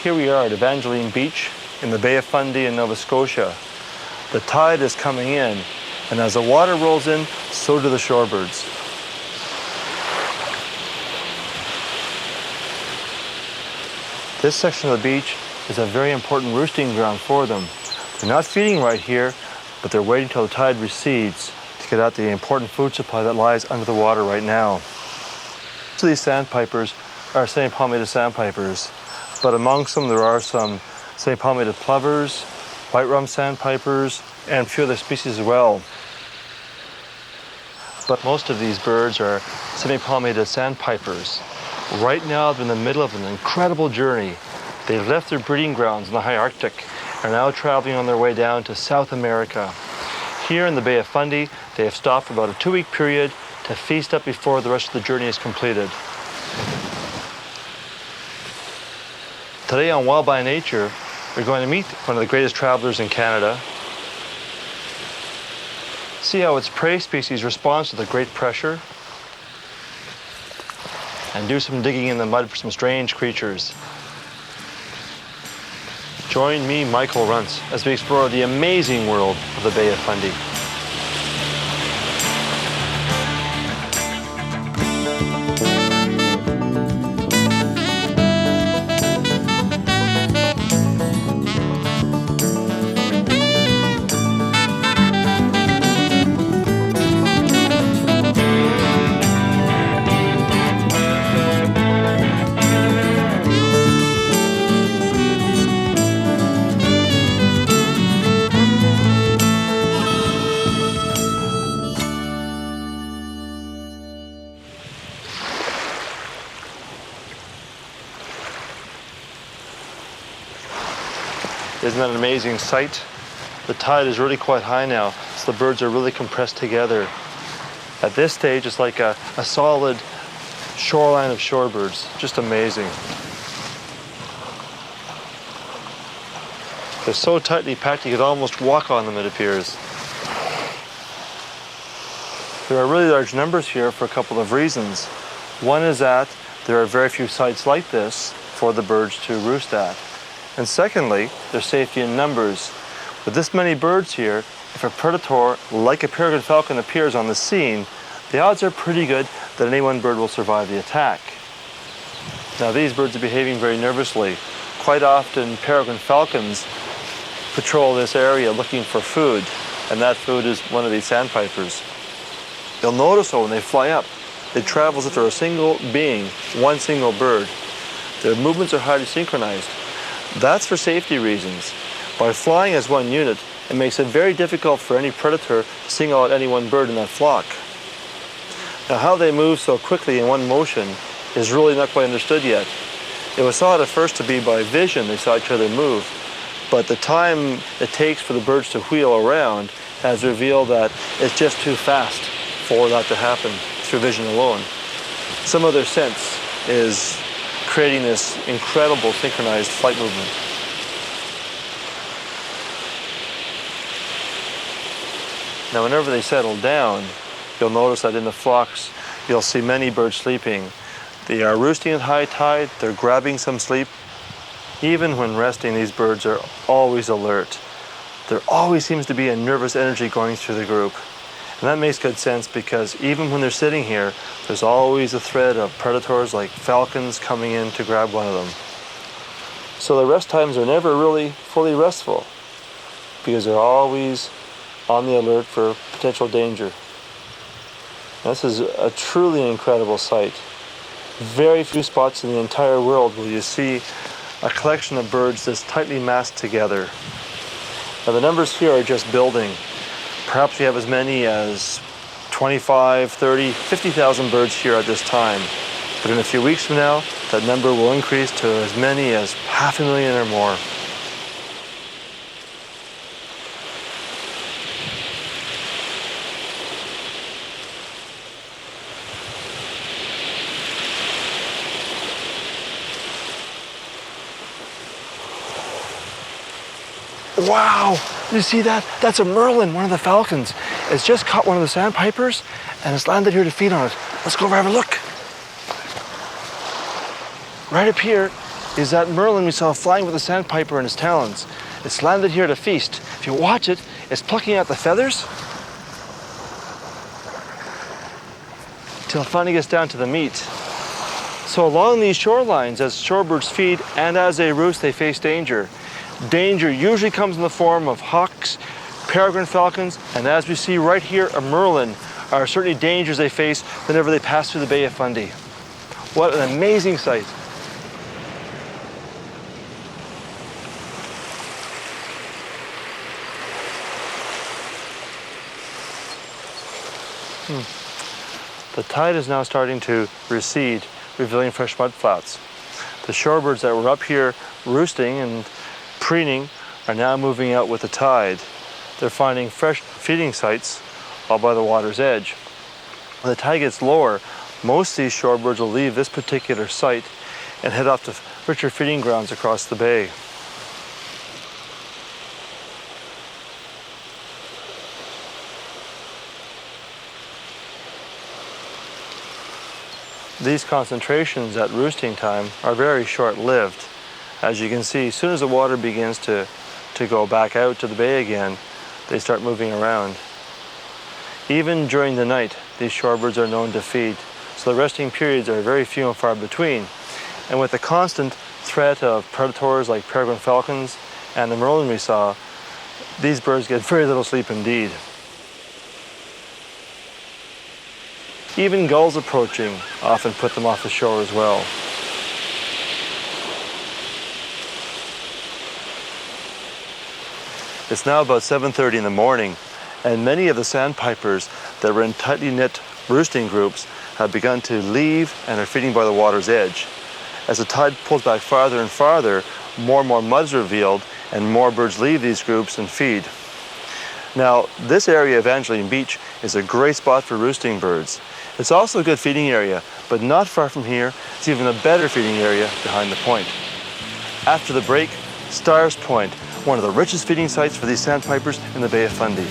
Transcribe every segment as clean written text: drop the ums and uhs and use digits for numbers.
here we are at Evangeline Beach in the Bay of Fundy in Nova Scotia. The tide is coming in, and as the water rolls in, so do the shorebirds. This section of the beach is a very important roosting ground for them. They're not feeding right here, but they're waiting till the tide recedes to get at the important food supply that lies under the water right now. Most of these sandpipers are St. Palmated sandpipers, but amongst them there are some St. Palmated plovers, white rum sandpipers, and a few other species as well. But most of these birds are St. Palmated sandpipers. Right now they're in the middle of an incredible journey. They've left their breeding grounds in the high Arctic and are now traveling on their way down to South America. Here in the Bay of Fundy, they have stopped for about a 2-week period to feast up before the rest of the journey is completed. Today on Wild by Nature, we're going to meet one of the greatest travelers in Canada, see how its prey species responds to the great pressure, and do some digging in the mud for some strange creatures. Join me, Michael Runtz, as we explore the amazing world of the Bay of Fundy. Isn't that an amazing sight? The tide is really quite high now, so the birds are really compressed together. At this stage, it's like a solid shoreline of shorebirds. Just amazing. They're so tightly packed you could almost walk on them, it appears. There are really large numbers here for a couple of reasons. One is that there are very few sites like this for the birds to roost at. And secondly, there's safety in numbers. With this many birds here, if a predator like a peregrine falcon appears on the scene, the odds are pretty good that any one bird will survive the attack. Now these birds are behaving very nervously. Quite often peregrine falcons patrol this area looking for food, and that food is one of these sandpipers. You'll notice though when they fly up, they travel as if they're a single being, one single bird. Their movements are highly synchronized. That's for safety reasons. By flying as one unit, it makes it very difficult for any predator to single out any one bird in that flock. Now how they move so quickly in one motion is really not quite understood yet. It was thought at first to be by vision they saw each other move, but the time it takes for the birds to wheel around has revealed that it's just too fast for that to happen through vision alone. Some of their sense is creating this incredible synchronized flight movement. Now whenever they settle down, you'll notice that in the flocks you'll see many birds sleeping. They are roosting at high tide, they're grabbing some sleep. Even when resting, these birds are always alert. There always seems to be a nervous energy going through the group. And that makes good sense because even when they're sitting here, there's always a threat of predators like falcons coming in to grab one of them. So the rest times are never really fully restful because they're always on the alert for potential danger. And this is a truly incredible sight. Very few spots in the entire world will you see a collection of birds this tightly massed together. Now the numbers here are just building. Perhaps we have as many as 25, 30, 50,000 birds here at this time. But in a few weeks from now, that number will increase to as many as 500,000 or more. Wow, you see that? That's a merlin, one of the falcons. It's just caught one of the sandpipers and it's landed here to feed on it. Let's go over and have a look. Right up here, is that merlin we saw flying with the sandpiper in his talons. It's landed here to feast. If you watch it, it's plucking out the feathers till it finally gets down to the meat. So along these shorelines, as shorebirds feed and as they roost, they face danger. Danger usually comes in the form of hawks, peregrine falcons, and as we see right here, a merlin are certainly dangers they face whenever they pass through the Bay of Fundy. What an amazing sight. The tide is now starting to recede, revealing fresh mud flats. The shorebirds that were up here roosting and preening are now moving out with the tide. They're finding fresh feeding sites all by the water's edge. When the tide gets lower, most of these shorebirds will leave this particular site and head off to richer feeding grounds across the bay. These concentrations at roosting time are very short-lived. As you can see, as soon as the water begins to go back out to the bay again, they start moving around. Even during the night, these shorebirds are known to feed, so the resting periods are very few and far between. And with the constant threat of predators like peregrine falcons and the merlin we saw, these birds get very little sleep indeed. Even gulls approaching often put them off the shore as well. It's now about 7:30 in the morning, and many of the sandpipers that were in tightly knit roosting groups have begun to leave and are feeding by the water's edge. As the tide pulls back farther and farther, more and more mud is revealed, and more birds leave these groups and feed. Now, this area, Evangeline Beach, is a great spot for roosting birds. It's also a good feeding area, but not far from here, it's even a better feeding area behind the point. After the break, Stars Point, one of the richest feeding sites for these sandpipers in the Bay of Fundy.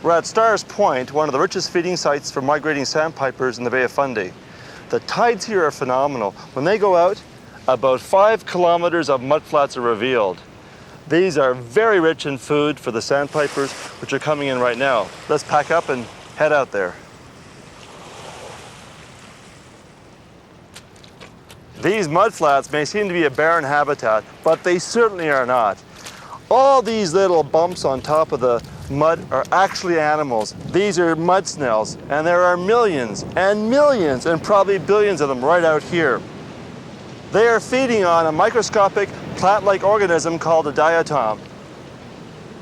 We're at Stars Point, one of the richest feeding sites for migrating sandpipers in the Bay of Fundy. The tides here are phenomenal. When they go out, about 5 kilometers of mudflats are revealed. These are very rich in food for the sandpipers, which are coming in right now. Let's pack up and head out there. These mudflats may seem to be a barren habitat, but they certainly are not. All these little bumps on top of the mud are actually animals. These are mud snails, and there are millions and millions and probably billions of them right out here. They are feeding on a microscopic plant-like organism called a diatom.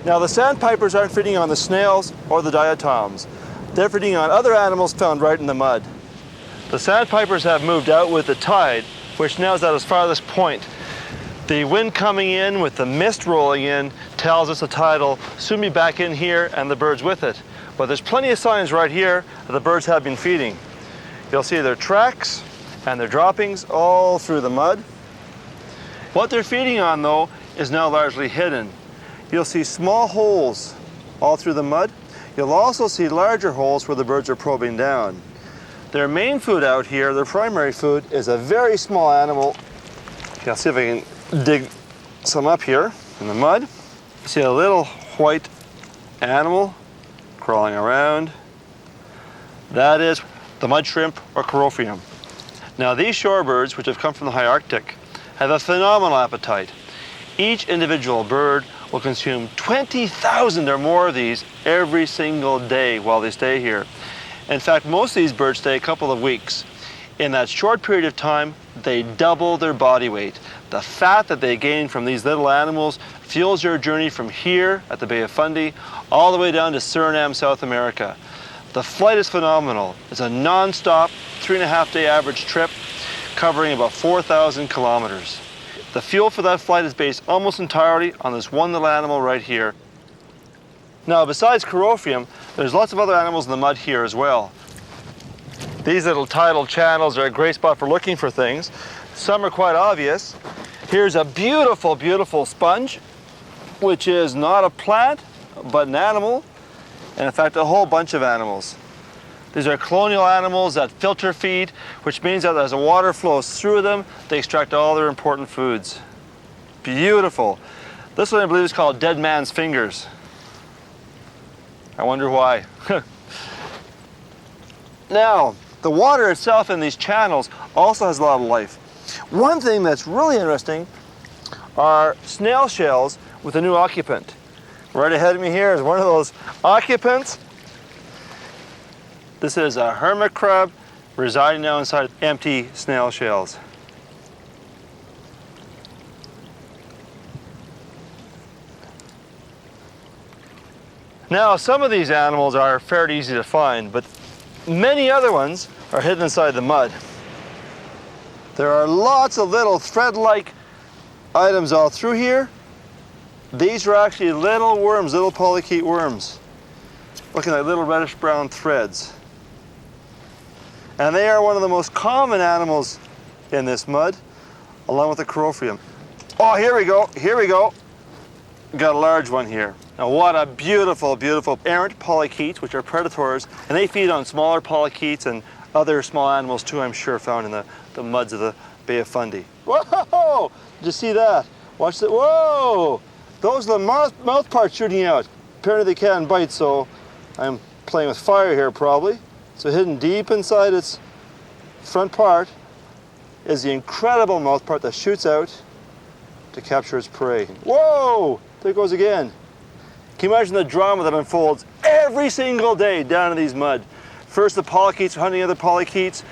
Now, the sandpipers aren't feeding on the snails or the diatoms. They're feeding on other animals found right in the mud. The sandpipers have moved out with the tide, which now is at its farthest point. The wind coming in with the mist rolling in tells us the tide will soon be back in here and the birds with it. But there's plenty of signs right here that the birds have been feeding. You'll see their tracks and their droppings all through the mud. What they're feeding on, though, is now largely hidden. You'll see small holes all through the mud. You'll also see larger holes where the birds are probing down. Their main food out here, their primary food, is a very small animal. I'll see if I can dig some up here in the mud. See a little white animal crawling around. That is the mud shrimp or corophium. Now, these shorebirds, which have come from the high Arctic, have a phenomenal appetite. Each individual bird will consume 20,000 or more of these every single day while they stay here. In fact, most of these birds stay a couple of weeks. In that short period of time, they double their body weight. The fat that they gain from these little animals fuels their journey from here at the Bay of Fundy all the way down to Suriname, South America. The flight is phenomenal. It's a non-stop, 3.5-day average trip covering about 4,000 kilometers. The fuel for that flight is based almost entirely on this one little animal right here. Now, besides Carophium, there's lots of other animals in the mud here as well. These little tidal channels are a great spot for looking for things. Some are quite obvious. Here's a beautiful, beautiful sponge, which is not a plant, but an animal, and in fact, a whole bunch of animals. These are colonial animals that filter feed, which means that as the water flows through them, they extract all their important foods. Beautiful. This one I believe is called dead man's fingers. I wonder why. Now, the water itself in these channels also has a lot of life. One thing that's really interesting are snail shells with a new occupant. Right ahead of me here is one of those occupants. This is a hermit crab residing now inside empty snail shells. Now, some of these animals are fairly easy to find, but many other ones are hidden inside the mud. There are lots of little thread-like items all through here. These are actually little worms, little polychaete worms, looking like little reddish-brown threads. And they are one of the most common animals in this mud, along with the Carophium. Oh, here we go, here we go. Got a large one here. Now what a beautiful, beautiful errant polychaete, which are predators, and they feed on smaller polychaetes and other small animals too, I'm sure, found in the muds of the Bay of Fundy. Whoa! Did you see that? Watch that. Whoa! Those are the mouth parts shooting out. Apparently they can't bite, so I'm playing with fire here probably. So hidden deep inside its front part is the incredible mouth part that shoots out to capture its prey. Whoa! There it goes again. Can you imagine the drama that unfolds every single day down in these mud? First the polychaetes are hunting other polychaetes.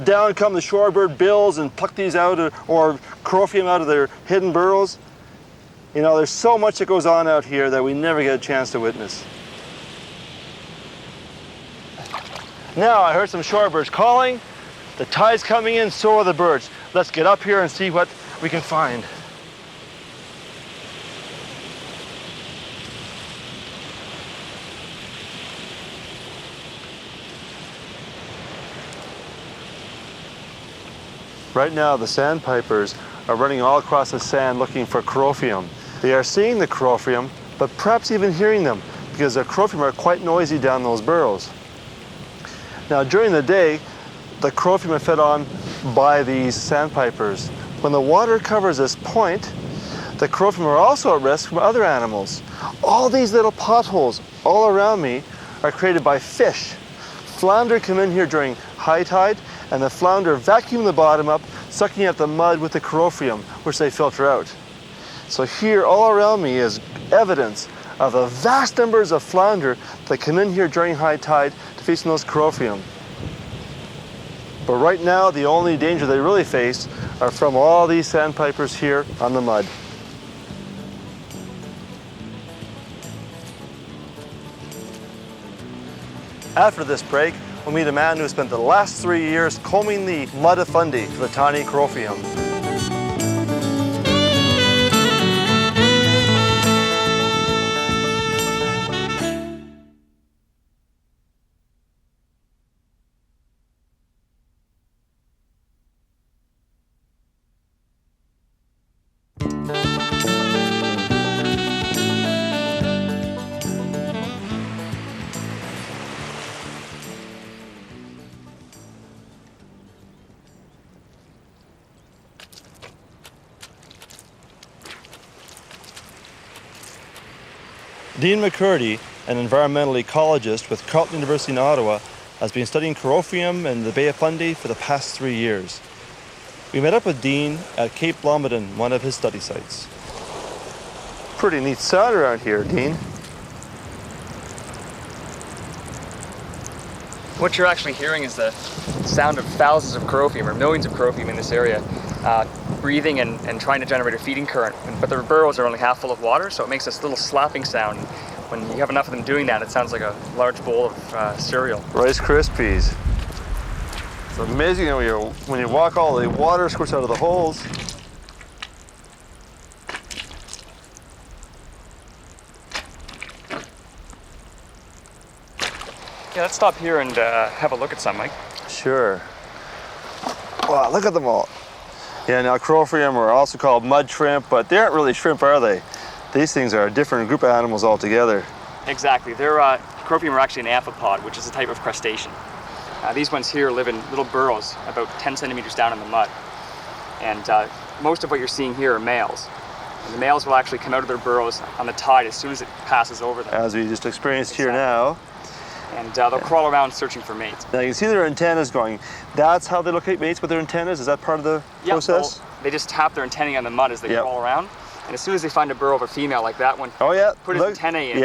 Down come the shorebird bills and pluck these out, or Carophium out of their hidden burrows. You know, there's so much that goes on out here that we never get a chance to witness. Now I heard some shorebirds calling. The tide's coming in, so are the birds. Let's get up here and see what we can find. Right now, the sandpipers are running all across the sand looking for Carophium. They are seeing the Carophium, but perhaps even hearing them, because the Carophium are quite noisy down those burrows. Now, during the day, the Carophium are fed on by these sandpipers. When the water covers this point, the Carophium are also at risk from other animals. All these little potholes all around me are created by fish. Flounder come in here during high tide, and the flounder vacuum the bottom up, sucking up the mud with the Carophium, which they filter out. So here, all around me, is evidence of the vast numbers of flounder that come in here during high tide to feast on those Carophium. But right now, the only danger they really face are from all these sandpipers here on the mud. After this break, we'll meet a man who spent the last 3 years combing the mud of Fundy for the tiny Carophium. Dean McCurdy, an environmental ecologist with Carleton University in Ottawa, has been studying Carophium in the Bay of Fundy for the past 3 years. We met up with Dean at Cape Blomidon, one of his study sites. Pretty neat sound around here, Dean. What you're actually hearing is the sound of thousands of crow-feem, or millions of crow-feem in this area, breathing and trying to generate a feeding current. But their burrows are only half full of water, so it makes this little slapping sound. When you have enough of them doing that, it sounds like a large bowl of cereal. Rice Krispies. It's amazing when you walk, all the water squirts out of the holes. Yeah, let's stop here and have a look at some, Mike. Sure. Wow, look at them all. Yeah, now crow-feem are also called mud shrimp, but they aren't really shrimp, are they? These things are a different group of animals altogether. Exactly. Crow-feem are actually an amphipod, which is a type of crustacean. These ones here live in little burrows about 10 centimeters down in the mud. And most of what you're seeing here are males. And the males will actually come out of their burrows on the tide as soon as it passes over them. As we just experienced Exactly. here now. And they'll crawl around searching for mates. Now you can see their antennas going. That's how they locate mates with their antennas? Is that part of the process? Well, they just tap their antennae on the mud as they crawl around. And as soon as they find a burrow of a female like that one, put his antennae in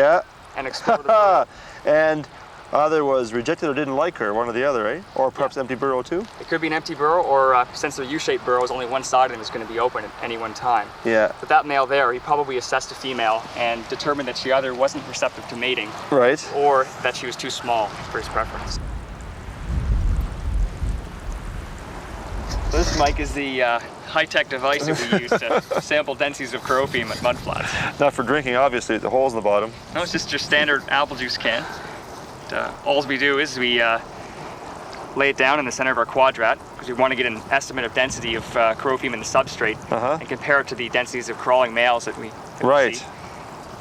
and explore the burrow. And either was rejected or didn't like her, one or the other, right? Or perhaps empty burrow too? It could be an empty burrow, or since they're U-shaped burrows, only one side of them is going to be open at any one time. Yeah. But that male there, he probably assessed a female and determined that she either wasn't receptive to mating, right, or that she was too small for his preference. This, Mike, is the high-tech device that we use to sample densities of crow-feem at mudflats. Not for drinking, obviously, the holes in the bottom. No, it's just your standard apple juice can. All we do is we lay it down in the center of our quadrat because we want to get an estimate of density of crow-feem in the substrate and compare it to the densities of crawling males that we see.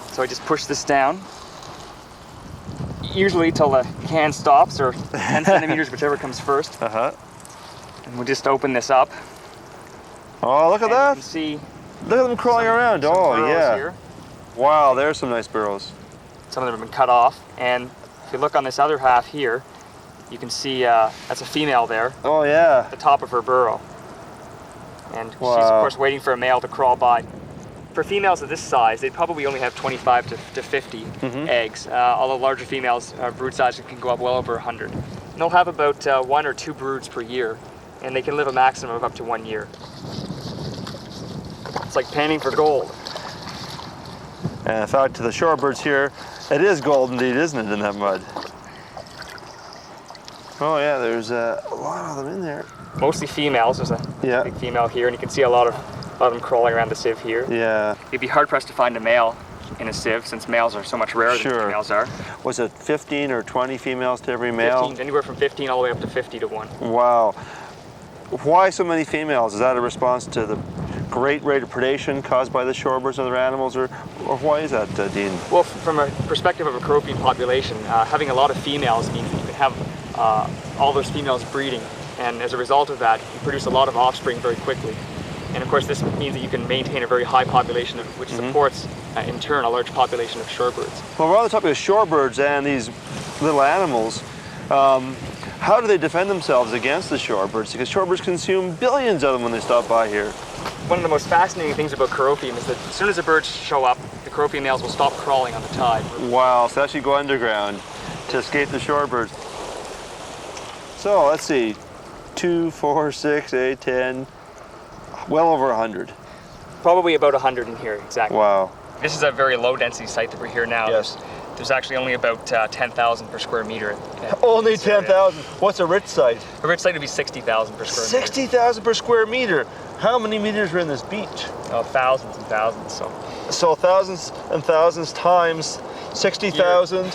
So I just push this down, usually till the can stops, or 10 centimeters, whichever comes first. And we'll just open this up. Oh, look at that! You can see look at them crawling around. Oh, yeah. Here. Wow, there's some nice burrows. Some of them have been cut off, and if you look on this other half here, you can see that's a female there. Oh, yeah. At the top of her burrow. And she's, of course, waiting for a male to crawl by. For females of this size, they'd probably only have 25 to 50 eggs. Although larger females, brood size can go up well over 100. And they'll have about 1 or 2 broods per year, and they can live a maximum of up to 1 year. It's like panning for gold. And in fact, to the shorebirds here, it is gold indeed, isn't it, in that mud? Oh yeah, there's a lot of them in there. Mostly females. There's a big female here, and you can see a lot of them crawling around the sieve here. Yeah. You'd be hard-pressed to find a male in a sieve, since males are so much rarer than females are. Was it 15 or 20 females to every male? 15, anywhere from 15 all the way up to 50 to 1. Wow. Why so many females? Is that a response to the great rate of predation caused by the shorebirds and other animals, or why is that, Dean? Well, from a perspective of a crow-feem population, having a lot of females means that you can have all those females breeding, and as a result of that, you produce a lot of offspring very quickly. And of course, this means that you can maintain a very high population, which supports, in turn, a large population of shorebirds. Well, we're on the topic of shorebirds and these little animals. How do they defend themselves against the shorebirds? Because shorebirds consume billions of them when they stop by here. One of the most fascinating things about crow-feem is that as soon as the birds show up, the crow-feem males will stop crawling on the tide. Wow, so they actually go underground to escape the shorebirds. So let's see, 2, 4, 6, 8, 10, well over 100. Probably about 100 in here, exactly. Wow. This is a very low density site that we're here now. Yes. There's actually only about 10,000 per square meter. Only 10,000? What's a rich site? A rich site would be 60,000 per square meter. 60,000 per square meter? How many meters are in this beach? Oh, thousands and thousands. So thousands and thousands times 60,000.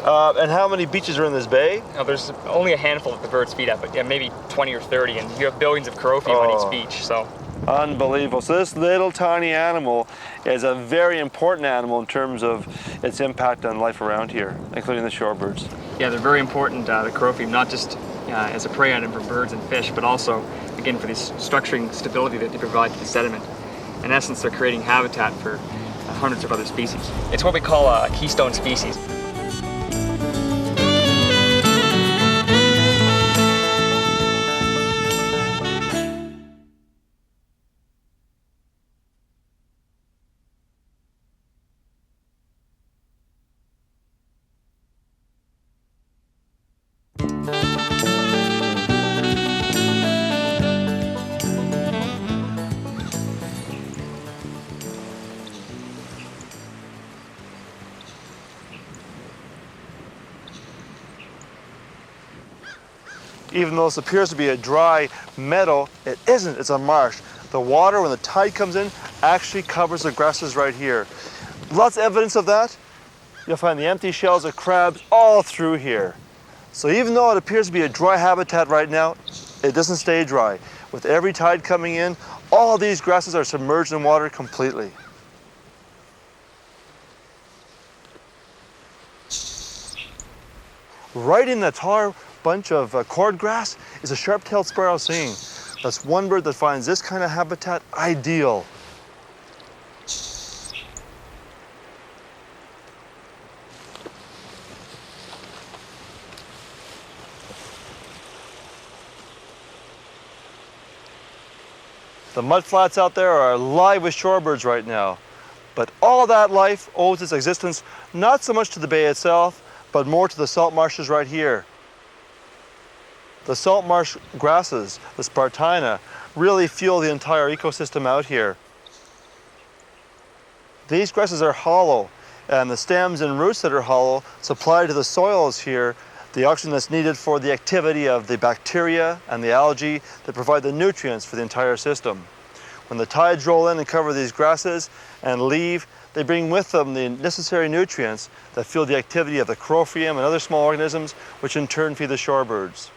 And how many beaches are in this bay? No, there's only a handful that the birds feed at, but maybe 20 or 30, and you have billions of crow-feem on each beach. So. Unbelievable. So this little tiny animal is a very important animal in terms of its impact on life around here, including the shorebirds. Yeah, they're very important, the crow-feem, not just as a prey item for birds and fish, but also, again, for this structuring stability that they provide to the sediment. In essence, they're creating habitat for hundreds of other species. It's what we call a keystone species. Even though this appears to be a dry meadow, it isn't, it's a marsh. The water, when the tide comes in, actually covers the grasses right here. Lots of evidence of that. You'll find the empty shells of crabs all through here. So even though it appears to be a dry habitat right now, it doesn't stay dry. With every tide coming in, all these grasses are submerged in water completely. Right in the taller bunch of cordgrass is a sharp-tailed sparrow singing. That's one bird that finds this kind of habitat ideal. The mudflats out there are alive with shorebirds right now. But all that life owes its existence not so much to the bay itself, but more to the salt marshes right here. The salt marsh grasses, the Spartina, really fuel the entire ecosystem out here. These grasses are hollow, and the stems and roots that are hollow supply to the soils here the oxygen that's needed for the activity of the bacteria and the algae that provide the nutrients for the entire system. When the tides roll in and cover these grasses and leave, they bring with them the necessary nutrients that fuel the activity of the crowfeum and other small organisms, which in turn feed the shorebirds.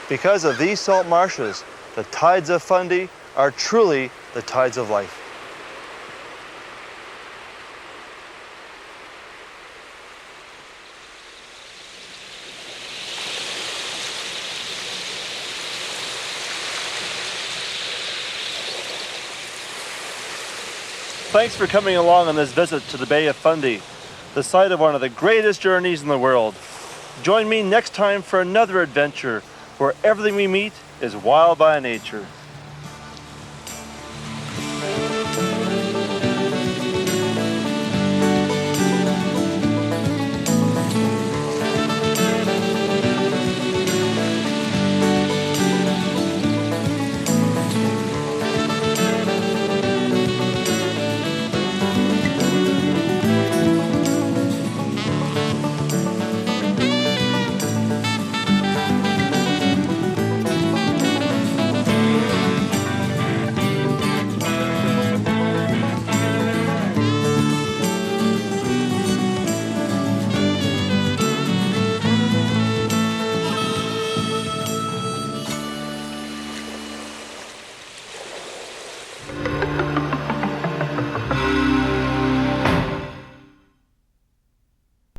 Because of these salt marshes, the tides of Fundy are truly the tides of life. Thanks for coming along on this visit to the Bay of Fundy, the site of one of the greatest journeys in the world. Join me next time for another adventure where everything we meet is wild by nature.